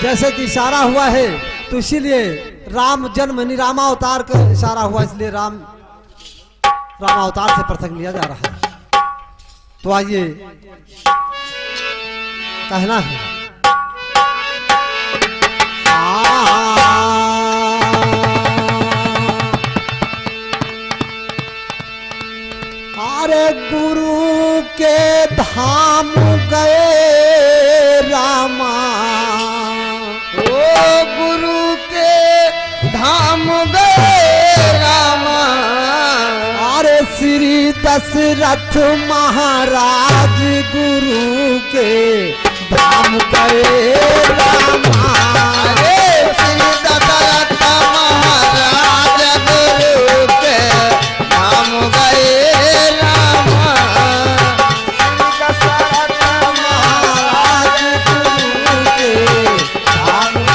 जैसे कि इशारा हुआ है तो इसीलिए राम जन्म यानी रामावतार का इशारा हुआ, इसलिए रामावतार से प्रसंग लिया जा रहा है। तो आइए कहना है अरे गुरु के धाम गए रामा, ओ गुरु के धाम गए रामा। अरे श्री दशरथ महाराज गुरु के धाम गए रामा। अरे श्री दशरथ महाराज गुरु के धाम गए रामा। दशरथ महाराज गुरु के धाम गए रामा।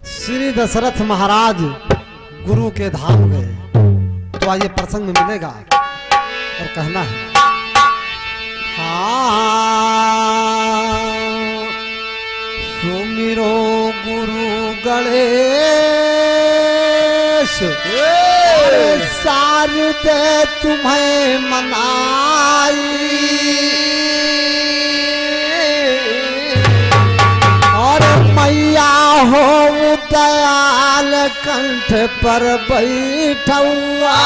श्री दशरथ महाराज गुरु के धाम गए। तो आइए प्रसंग में मिलेगा और कहना है हाँ सुमिरो गुरु गणेश शारदे तुम्हें मनाई। और मैया हो दयाल कंठ पर बैठुआ।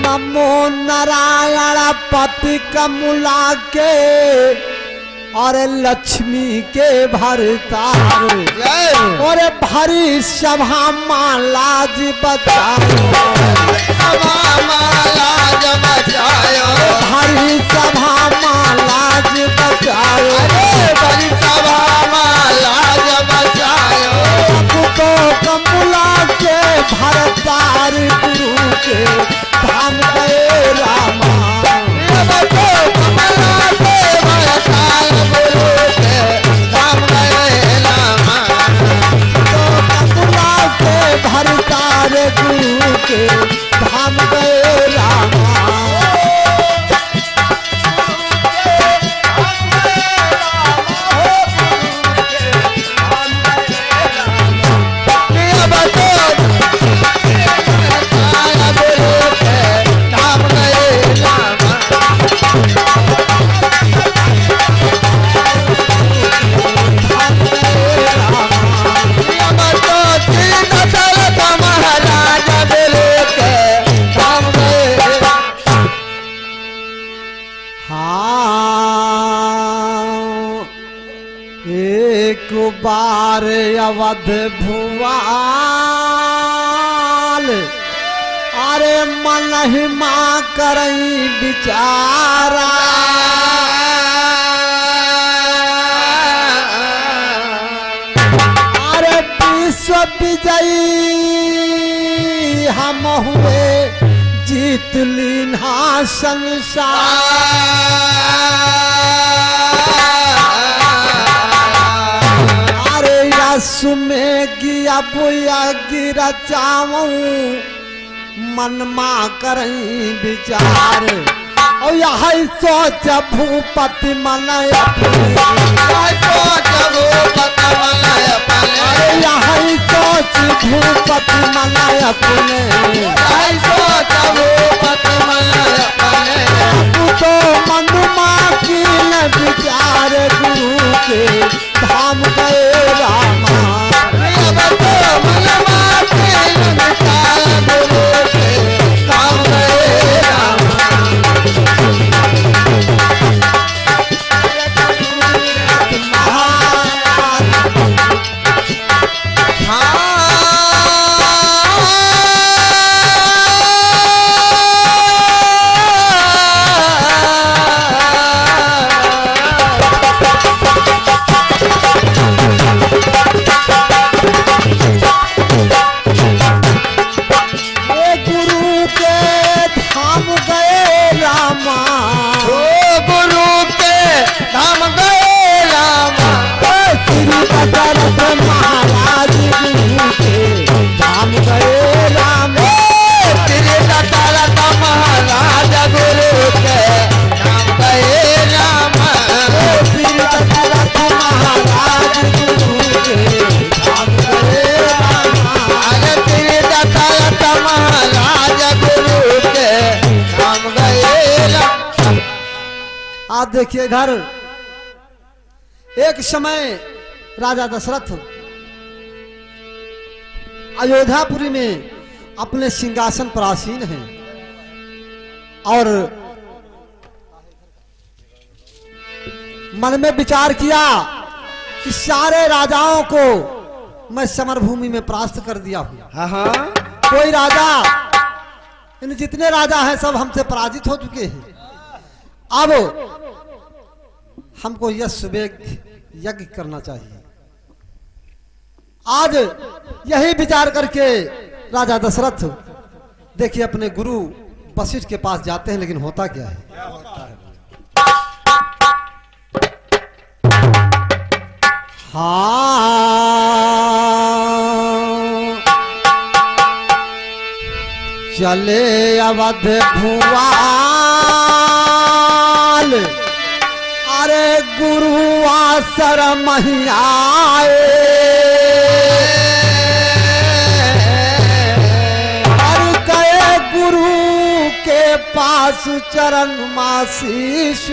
नमो नारायण पति कमला के और लक्ष्मी के भरतार। और भरी सभा मालाज बचाओ, सभा मालाज बचायो। भरी सभा मालाज बचाओ। भरी सभा मालाज बचायो। तो कमला के भरतार गुरु के धाम गए रामा। कमला के भरतार गुरु के धाम गए रामा। तो कमला के भरतार गुरु के धाम गए रामा। एक बार अवध भुआल अरे मन ही माँ करई बिचारा। अरे विश्व विजयी हम हुए जीत लीना संसार। यशु में गिया बुया गिरा चावूं मन माँ करई विचार। और यह सोच भूपति मन अपने। यह सोच भूपति मन अपने। तो मनुमा की न विचार गुरु के धाम गए रामा। मनुमा की न विचार गुरु महाराज गुरु के धाम गए राम। आप देखिए इधर एक समय राजा दशरथ अयोध्यापुरी में अपने सिंहासन पर आसीन हैं और मन में विचार किया कि सारे राजाओं को मैं समरभूमि में परास्त कर दिया हूं। हाँ हाँ कोई राजा, इन जितने राजा हैं सब हमसे पराजित हो चुके हैं। अब हमको यज्ञ करना चाहिए। आज यही विचार करके राजा दशरथ देखिए अपने गुरु वशिष्ठ के पास जाते हैं, लेकिन होता क्या है? हाँ चले अवध भुआल, अरे गुरु आसर महियाए, हर गए गुरु के पास चरण माशीष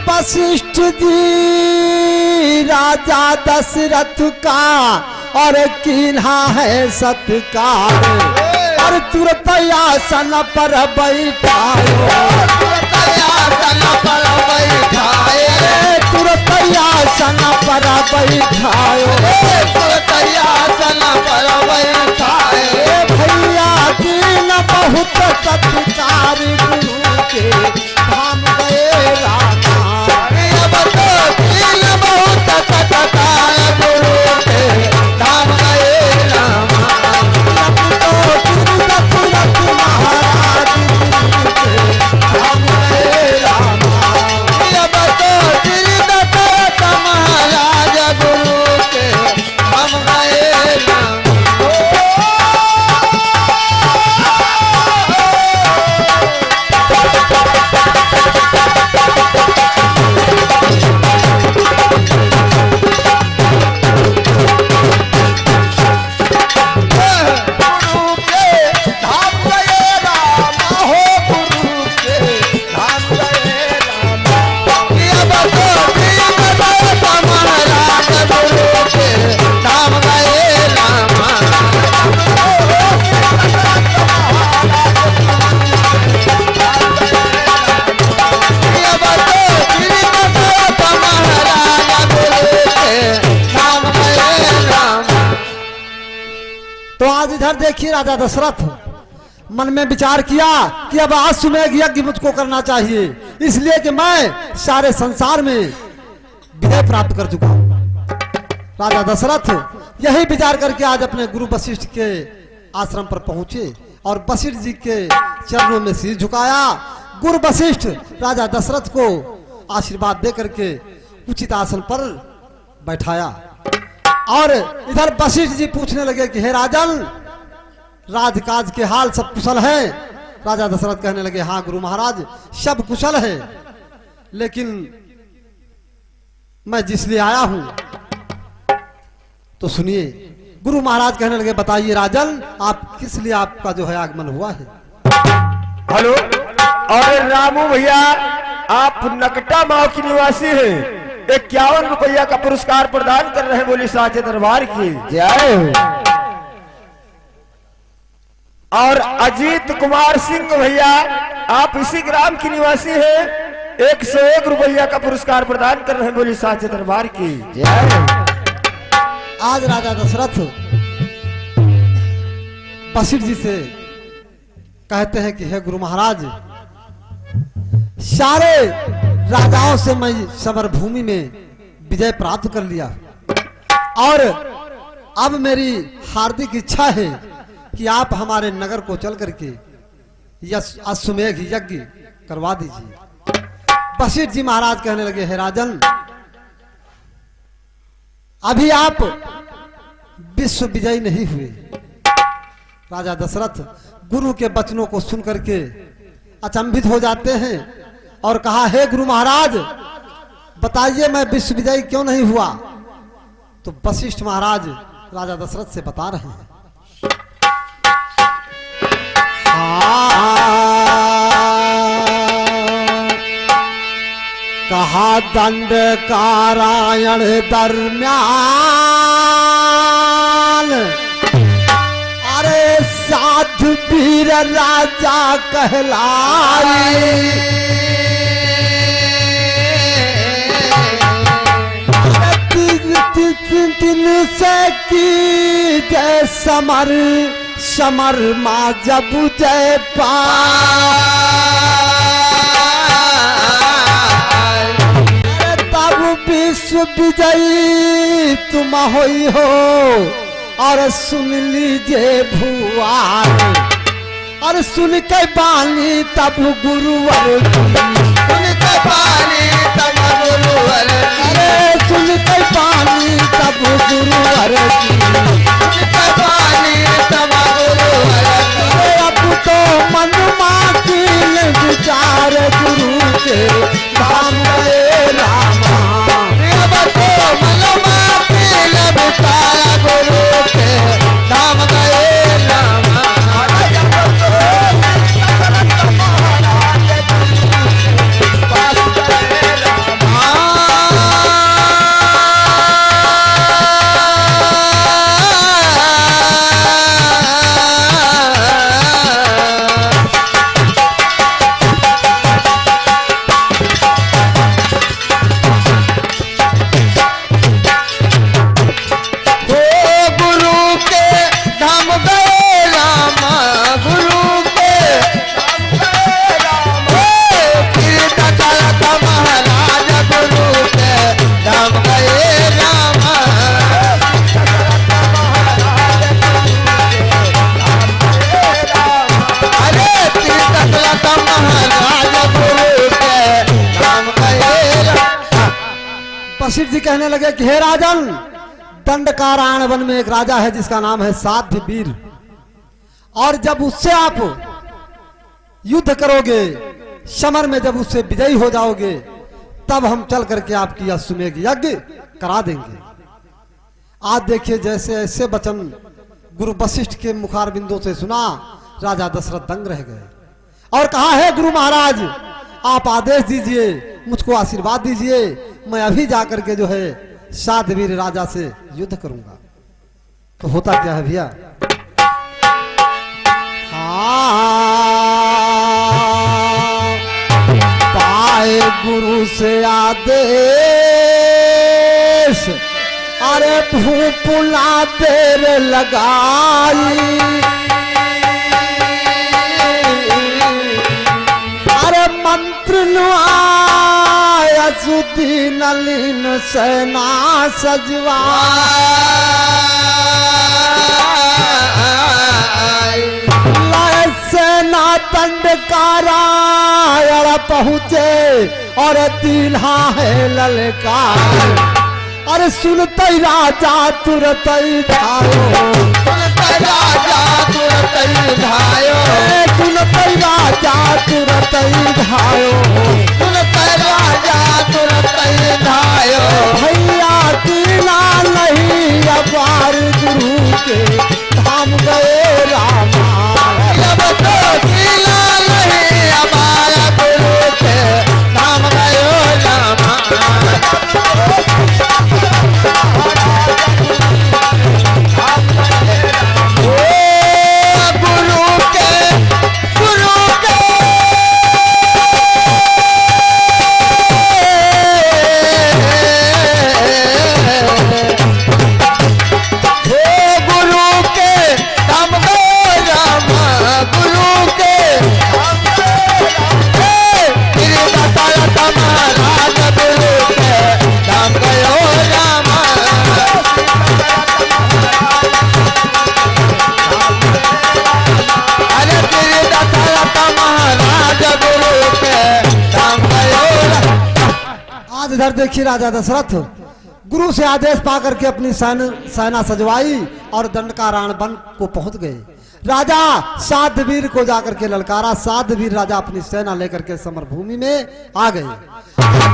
वशिष्ठ जी राजा दशरथ का और कीन्हा है सत्कार, और तुरंत आसन पर बैठायो, तुरंत आसन पर बैठाए, तुरंत आसन पर बैठायो, तुरंत आसन पर बैठाए। भैया दीन बहुत सत्कार गुरु के धाम गए रामा। अब तो दिल बहुत सत्कार गुरु के धाम गए रामा। अब तो तुरंत महाराज गुरु के धाम गए रामा। अब तो दिल महाराज गुरु के धाम गए रामा। तो आज इधर देखिए राजा दशरथ मन में विचार किया कि अब अश्वमेध यज्ञ मुझको करना चाहिए, इसलिए कि मैं सारे संसार में विजय प्राप्त कर चुका हूं। राजा दशरथ यही विचार करके आज अपने गुरु वशिष्ठ के आश्रम पर पहुंचे और वशिष्ठ जी के चरणों में सिर झुकाया। गुरु वशिष्ठ राजा दशरथ को आशीर्वाद दे करके उचित आसन पर बैठाया और इधर वशिष्ठ जी पूछने लगे कि हे राजन, राजकाज के हाल सब कुशल है? राजा दशरथ कहने लगे हाँ गुरु महाराज सब कुशल है, लेकिन मैं जिस लिए आया हूं तो सुनिए। गुरु महाराज कहने लगे बताइए राजन, आप किस लिए आपका जो है आगमन हुआ है? हेलो, और रामू भैया आप नकटा माव की निवासी हैं, 51 रुपया का पुरस्कार प्रदान कर रहे हैं, बोली साचे दरबार की जय। और अजीत कुमार सिंह भैया आप इसी ग्राम की निवासी हैं, 101 रुपया का पुरस्कार प्रदान कर रहे हैं, बोली साचे दरबार की जय। आज राजा दशरथ वशिष्ठ जी से कहते हैं कि हे गुरु महाराज, सारे राजाओं से मैं समर भूमि में विजय प्राप्त कर लिया और अब मेरी हार्दिक इच्छा है कि आप हमारे नगर को चल करके अश्वमेध यज्ञ करवा दीजिए। वशिष्ठ जी महाराज कहने लगे हे राजन, अभी आप विश्व विजयी नहीं हुए। राजा दशरथ गुरु के वचनों को सुन करके अचंभित हो जाते हैं और कहा हे गुरु महाराज, बताइए मैं विश्व विजयी क्यों नहीं हुआ? तो वशिष्ठ महाराज राजा दशरथ से बता रहे हैं। कहा दंड कारायण दरम्यान, अरे साधु वीर राजा कहलाई, दिन से की जय समर, समर माँ जब जय पाए, तब विश्व विजयी तुम होई हो, और सुन लीजिए भुआर, और सुन के बानी तब गुरुवर की, सुन के पानी तब गुरुवर की, अरे सुन के बानी तब गुरुवर की, सुन के पानी तब गुरुवर की, अरे अब तो मनमा की विचार गुरु के धाम गए रामा, अब तो मनमा तिल बिचारा गुरु के धाम गए रामा। वशिष्ठ जी कहने लगे कि हे राजन, दंडकारायण वन में एक राजा है जिसका नाम है साध्य वीर, और जब उससे आप युद्ध करोगे, समर में जब उससे विजयी हो जाओगे, तब हम चल करके आपकी अश्वमेध यज्ञ करा देंगे। आज देखिए जैसे ऐसे वचन गुरु वशिष्ठ के मुखारबिंदों से सुना, राजा दशरथ दंग रह गए और कहा है गुरु महाराज आप आदेश दीजिए, मुझको आशीर्वाद दीजिए, मैं अभी जाकर के जो है साध्यवीर राजा से युद्ध करूंगा। तो होता क्या है भैया, पाए गुरु से आदेश, अरे भूपुला देर लगाई, अरे मंत्र सुधी नलिन सेना सजवा, सेना दंडकारायण पहुँचे और दीन्हा है ललकार, अरे सुनते राजा तुरंत धायो, सुनते राजा तुरंत धायो, सुनते राजा तुरंत धायो, सुनते राजा तुरंत धायो, भैया दीना नहीं अपार गुरु के धाम गए रामा, अब तो दीना नहीं अपार गुरु के धाम गए रामा। इधर देखिए राजा दशरथ गुरु से आदेश पाकर के अपनी सेना सजवाई और दंडकारायण वन को पहुंच गए। राजा साध्यवीर को जाकर के ललकारा, साध्यवीर राजा अपनी सेना लेकर के समरभूमि में आ गए।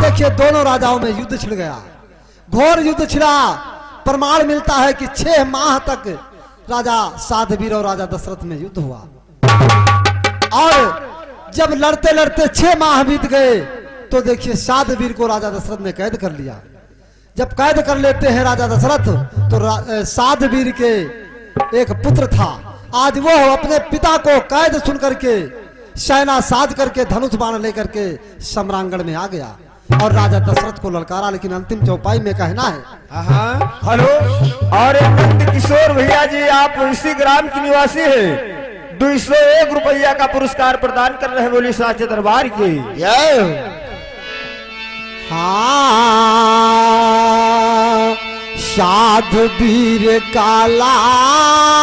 देखिए दोनों राजाओं में युद्ध छिड़ गया, घोर युद्ध छिड़ा। प्रमाण मिलता है कि 6 माह तक राजा साधवीर और राजा दशरथ में युद्ध हुआ। और जब लड़ते लड़ते 6 माह बीत गए तो देखिए साधवीर को राजा दशरथ ने कैद कर लिया। जब कैद कर लेते हैं राजा दशरथ तो साधवीर के एक पुत्र था, आज वो अपने पिता को कैद सुन करके सेना साज करके धनुष बाण लेकर के सम्रांगण में आ गया और राजा दशरथ को ललकारा। लेकिन अंतिम चौपाई में कहना है, हाँ हेलो, और नंद किशोर भैया जी आप इसी ग्राम की निवासी हैं, 201 रुपया का पुरस्कार प्रदान कर रहे हैं बोली साचे दरबार की। हाँ साधवीर का लाल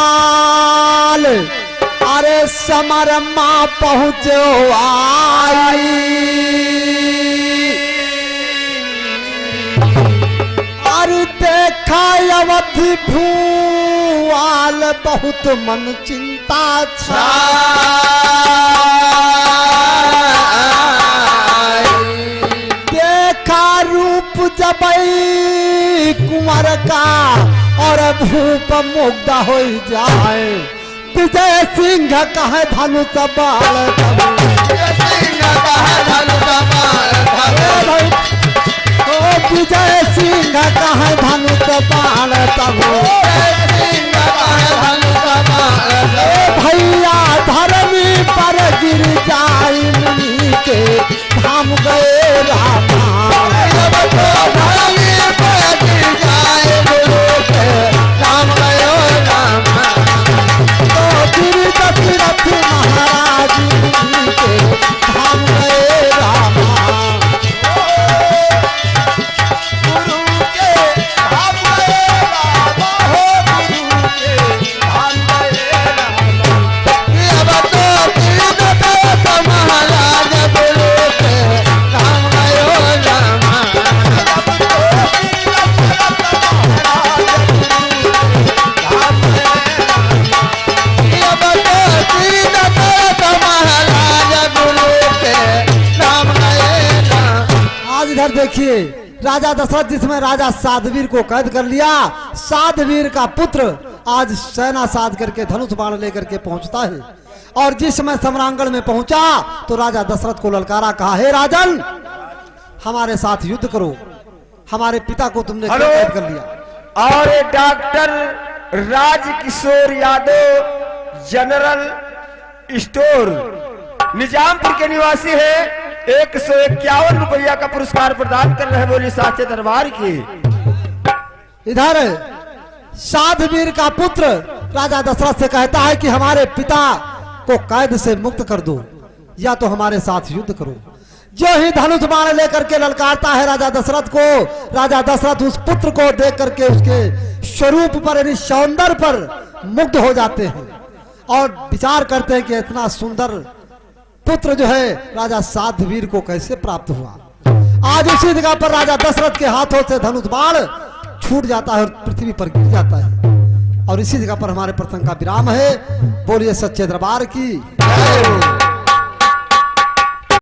अरे समरमा पहुंचो आई, अरे देखा अवधि भूआल बहुत मन चिंता छा, देखा रूप जबई कुंवर का और भूप मुग्ध हो जाए, विजय सिंह कहे धनुष बाल विजय सिंह कहे धनुष बाल भैया धरनी पर गिर जाई मुनि के धाम गए रामा, धरनी पर गिर जाए गुरु के धाम गए रामा, तो गिर दशरथ महाराज मुनि के धाम गए रामा, गुरु के धाम गए रामा, हो गुरु के धाम गए रामा, अब तो गिर दशरथ महाराज गुरु के धाम गए रामा, अब तो गिर दशरथ महाराज गुरु के धाम गए रामा। आज इधर देखिए राजा दशरथ जिसमें राजा साधवीर को कैद कर लिया, साधवीर का पुत्र आज सेना साध करके धनुष बाण लेकर के पहुंचता है और जिस समय सम्रांगण में पहुंचा तो राजा दशरथ को ललकारा, कहा हे राजन हमारे साथ युद्ध करो, हमारे पिता को तुमने क्यों कैद कर लिया। और doctor Rajkishore Yadav general store Nizampur के निवासी है, 151 रुपया का पुरस्कार प्रदान कर रहे हैं बोली साचे दरबार की। इधर साधवीर का पुत्र राजा दशरथ से कहता है कि हमारे पिता को कैद से मुक्त कर दो या तो हमारे साथ युद्ध करो। जो ही धनुष बाण लेकर के ललकारता है राजा दशरथ को, राजा दशरथ उस पुत्र को देख करके उसके स्वरूप पर यानी सौंदर्य पर मुग्ध हो जाते हैं और विचार करते हैं कि इतना सुंदर पुत्र जो है राजा साधवीर को कैसे प्राप्त हुआ। आज उसी जगह पर राजा दशरथ के हाथों से धनुष बाण छूट जाता है और पृथ्वी पर गिर जाता है और इसी जगह पर हमारे प्रसंग का विराम है। बोलिए सच्चे दरबार की।